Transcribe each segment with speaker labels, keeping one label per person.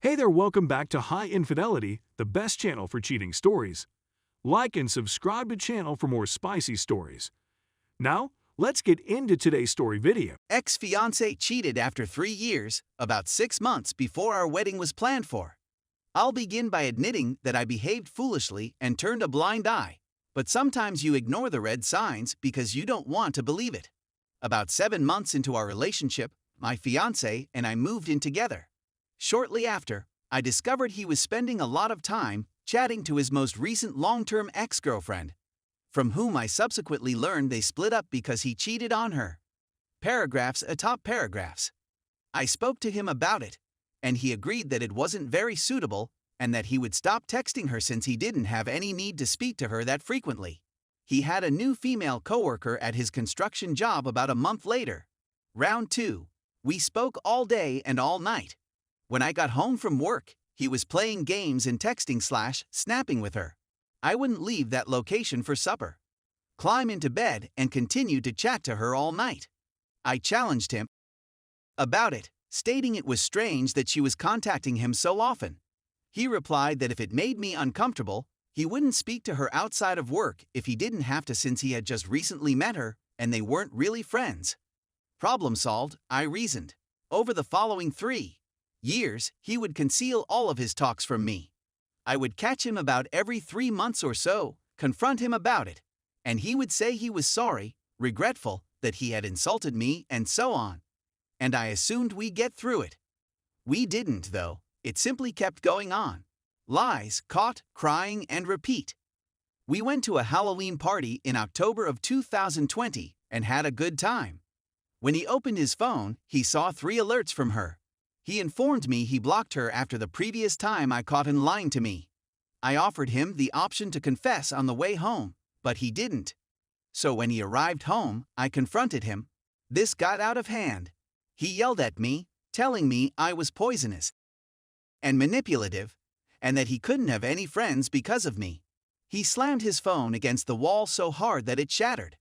Speaker 1: Hey there, welcome back to High Infidelity, the best channel for cheating stories. Like and subscribe to channel for more spicy stories. Now, let's get into today's story video.
Speaker 2: Ex-fiance cheated after 3 years, about 6 months before our wedding was planned for. I'll begin by admitting that I behaved foolishly and turned a blind eye, but sometimes you ignore the red signs because you don't want to believe it. About 7 months into our relationship, my fiance and I moved in together. Shortly after, I discovered he was spending a lot of time chatting to his most recent long-term ex-girlfriend, from whom I subsequently learned they split up because he cheated on her. Paragraphs atop paragraphs. I spoke to him about it, and he agreed that it wasn't very suitable and that he would stop texting her since he didn't have any need to speak to her that frequently. He had a new female coworker at his construction job about a month later. Round 2. We spoke all day and all night. When I got home from work, he was playing games and texting/snapping with her. I wouldn't leave that location for supper, climb into bed, and continue to chat to her all night. I challenged him about it, stating it was strange that she was contacting him so often. He replied that if it made me uncomfortable, he wouldn't speak to her outside of work if he didn't have to since he had just recently met her and they weren't really friends. Problem solved, I reasoned. Over the following 3 years, he would conceal all of his talks from me. I would catch him about every 3 months or so, confront him about it, and he would say he was sorry, regretful, that he had insulted me, and so on. And I assumed we'd get through it. We didn't, though. It simply kept going on. Lies, caught, crying, and repeat. We went to a Halloween party in October of 2020 and had a good time. When he opened his phone, he saw 3 alerts from her. He informed me he blocked her after the previous time I caught him lying to me. I offered him the option to confess on the way home, but he didn't. So when he arrived home, I confronted him. This got out of hand. He yelled at me, telling me I was poisonous and manipulative, and that he couldn't have any friends because of me. He slammed his phone against the wall so hard that it shattered.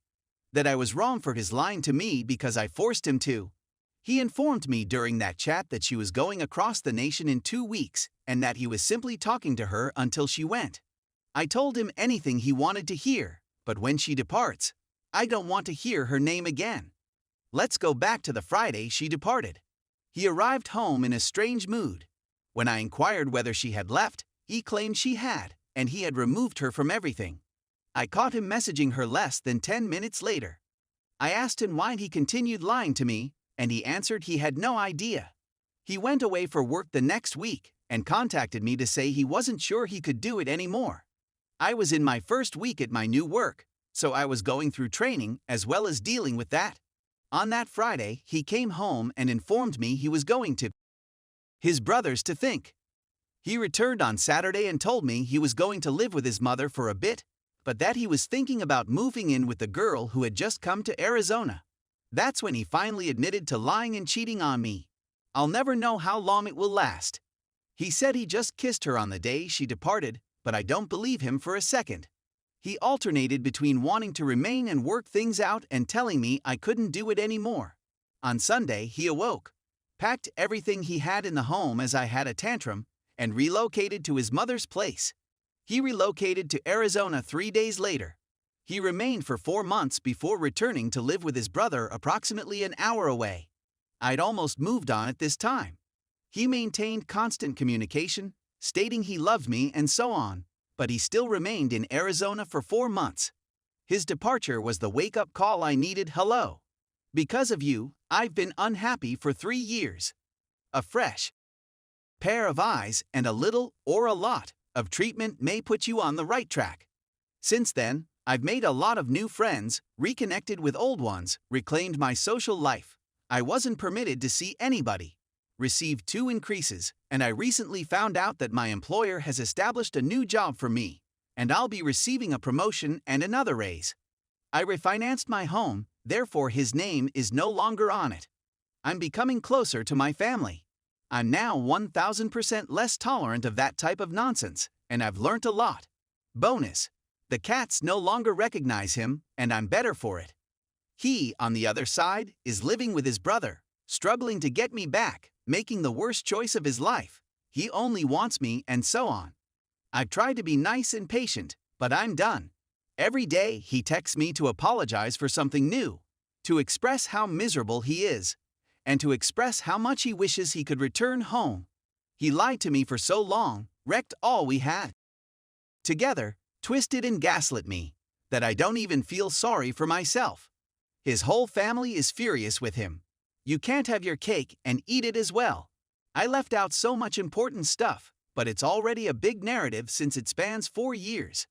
Speaker 2: That I was wrong for his lying to me because I forced him to. He informed me during that chat that she was going across the nation in 2 weeks and that he was simply talking to her until she went. I told him anything he wanted to hear, but when she departs, I don't want to hear her name again. Let's go back to the Friday she departed. He arrived home in a strange mood. When I inquired whether she had left, he claimed she had, and he had removed her from everything. I caught him messaging her less than 10 minutes later. I asked him why he continued lying to me, and he answered he had no idea. He went away for work the next week and contacted me to say he wasn't sure he could do it anymore. I was in my first week at my new work, so I was going through training as well as dealing with that. On that Friday, he came home and informed me he was going to his brother's to think. He returned on Saturday and told me he was going to live with his mother for a bit, but that he was thinking about moving in with the girl who had just come to Arizona. That's when he finally admitted to lying and cheating on me. I'll never know how long it will last. He said he just kissed her on the day she departed, but I don't believe him for a second. He alternated between wanting to remain and work things out and telling me I couldn't do it anymore. On Sunday, he awoke, packed everything he had in the home as I had a tantrum, and relocated to his mother's place. He relocated to Arizona 3 days later. He remained for 4 months before returning to live with his brother approximately an hour away. I'd almost moved on at this time. He maintained constant communication, stating he loved me and so on, but he still remained in Arizona for 4 months. His departure was the wake-up call I needed. Hello. Because of you, I've been unhappy for 3 years. A fresh pair of eyes and a little, or a lot, of treatment may put you on the right track. Since then, I've made a lot of new friends, reconnected with old ones, reclaimed my social life. I wasn't permitted to see anybody. Received 2 increases, and I recently found out that my employer has established a new job for me, and I'll be receiving a promotion and another raise. I refinanced my home, therefore his name is no longer on it. I'm becoming closer to my family. I'm now 1000% less tolerant of that type of nonsense, and I've learnt a lot. Bonus. The cats no longer recognize him, and I'm better for it. He, on the other side, is living with his brother, struggling to get me back, making the worst choice of his life, he only wants me, and so on. I've tried to be nice and patient, but I'm done. Every day he texts me to apologize for something new, to express how miserable he is, and to express how much he wishes he could return home. He lied to me for so long, wrecked all we had together, twisted and gaslit me, that I don't even feel sorry for myself. His whole family is furious with him. You can't have your cake and eat it as well. I left out so much important stuff, but it's already a big narrative since it spans 4 years.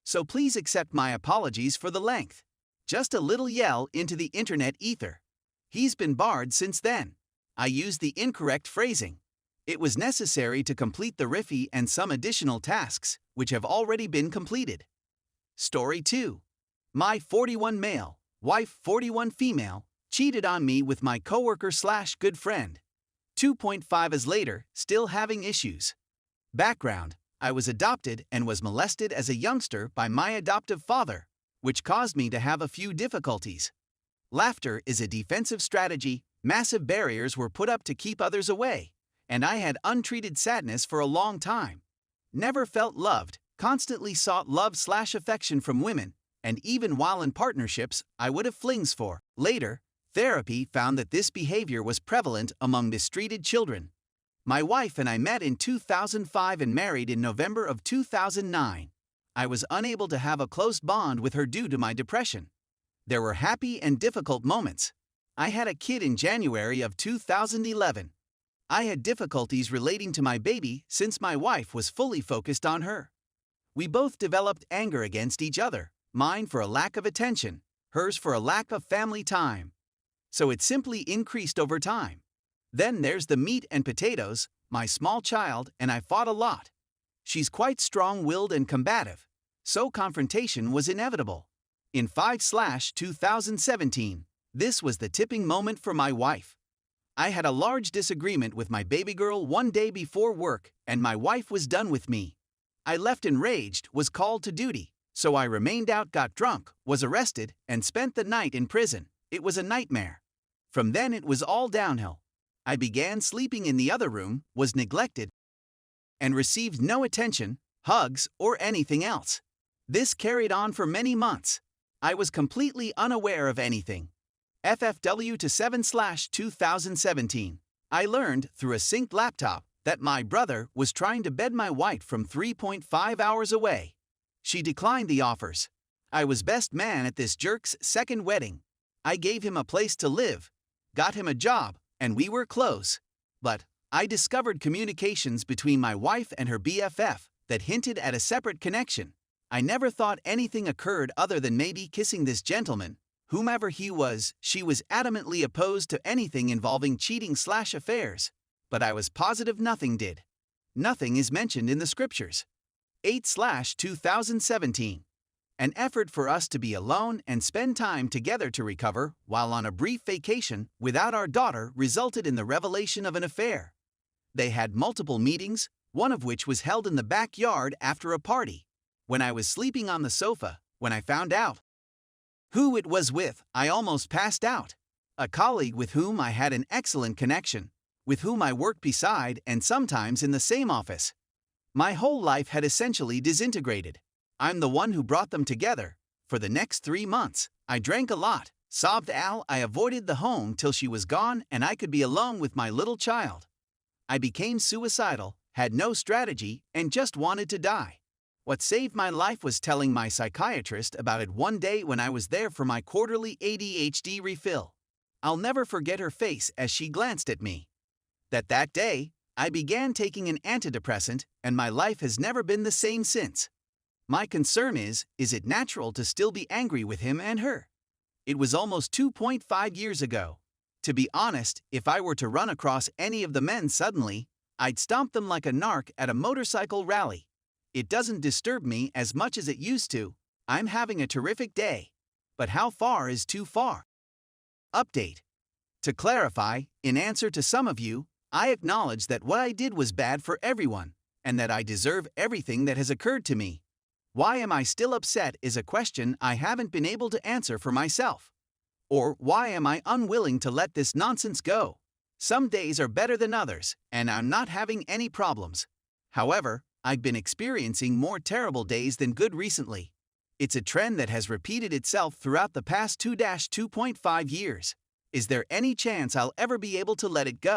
Speaker 2: So please accept my apologies for the length. Just a little yell into the internet ether. He's been barred since then. I used the incorrect phrasing. It was necessary to complete the riffy and some additional tasks, which have already been completed. Story 2. My 41 male, wife 41 female, cheated on me with my coworker/good friend. 2.5 years later, still having issues. Background: I was adopted and was molested as a youngster by my adoptive father, which caused me to have a few difficulties. Laughter is a defensive strategy. Massive barriers were put up to keep others away, and I had untreated sadness for a long time. Never felt loved, constantly sought love/affection from women, and even while in partnerships, I would have flings for. Later, therapy found that this behavior was prevalent among mistreated children. My wife and I met in 2005 and married in November of 2009. I was unable to have a close bond with her due to my depression. There were happy and difficult moments. I had a kid in January of 2011. I had difficulties relating to my baby since my wife was fully focused on her. We both developed anger against each other, mine for a lack of attention, hers for a lack of family time. So it simply increased over time. Then there's the meat and potatoes. My small child and I fought a lot. She's quite strong-willed and combative, so confrontation was inevitable. In 5/2017, this was the tipping moment for my wife. I had a large disagreement with my baby girl one day before work, and my wife was done with me. I left enraged, was called to duty, so I remained out, got drunk, was arrested, and spent the night in prison. It was a nightmare. From then it was all downhill. I began sleeping in the other room, was neglected, and received no attention, hugs, or anything else. This carried on for many months. I was completely unaware of anything. FFW to 7/2017. I learned through a synced laptop that my brother was trying to bed my wife from 3.5 hours away. She declined the offers. I was best man at this jerk's second wedding. I gave him a place to live, got him a job, and we were close. But I discovered communications between my wife and her BFF that hinted at a separate connection. I never thought anything occurred other than maybe kissing this gentleman. Whomever he was, she was adamantly opposed to anything involving cheating/affairs. But I was positive nothing did. Nothing is mentioned in the scriptures. 8/2017. An effort for us to be alone and spend time together to recover while on a brief vacation without our daughter resulted in the revelation of an affair. They had multiple meetings, one of which was held in the backyard after a party. When I was sleeping on the sofa, when I found out who it was with, I almost passed out. A colleague with whom I had an excellent connection, with whom I worked beside and sometimes in the same office. My whole life had essentially disintegrated. I'm the one who brought them together. For the next 3 months, I drank a lot, sobbed Al. I avoided the home till she was gone and I could be alone with my little child. I became suicidal, had no strategy, and just wanted to die. What saved my life was telling my psychiatrist about it one day when I was there for my quarterly ADHD refill. I'll never forget her face as she glanced at me. That day, I began taking an antidepressant, and my life has never been the same since. My concern is it natural to still be angry with him and her? It was almost 2.5 years ago. To be honest, if I were to run across any of the men suddenly, I'd stomp them like a narc at a motorcycle rally. It doesn't disturb me as much as it used to. I'm having a terrific day. But how far is too far? Update. To clarify, in answer to some of you, I acknowledge that what I did was bad for everyone, and that I deserve everything that has occurred to me. Why am I still upset is a question I haven't been able to answer for myself. Or why am I unwilling to let this nonsense go? Some days are better than others, and I'm not having any problems. However, I've been experiencing more terrible days than good recently. It's a trend that has repeated itself throughout the past 2-2.5 years. Is there any chance I'll ever be able to let it go?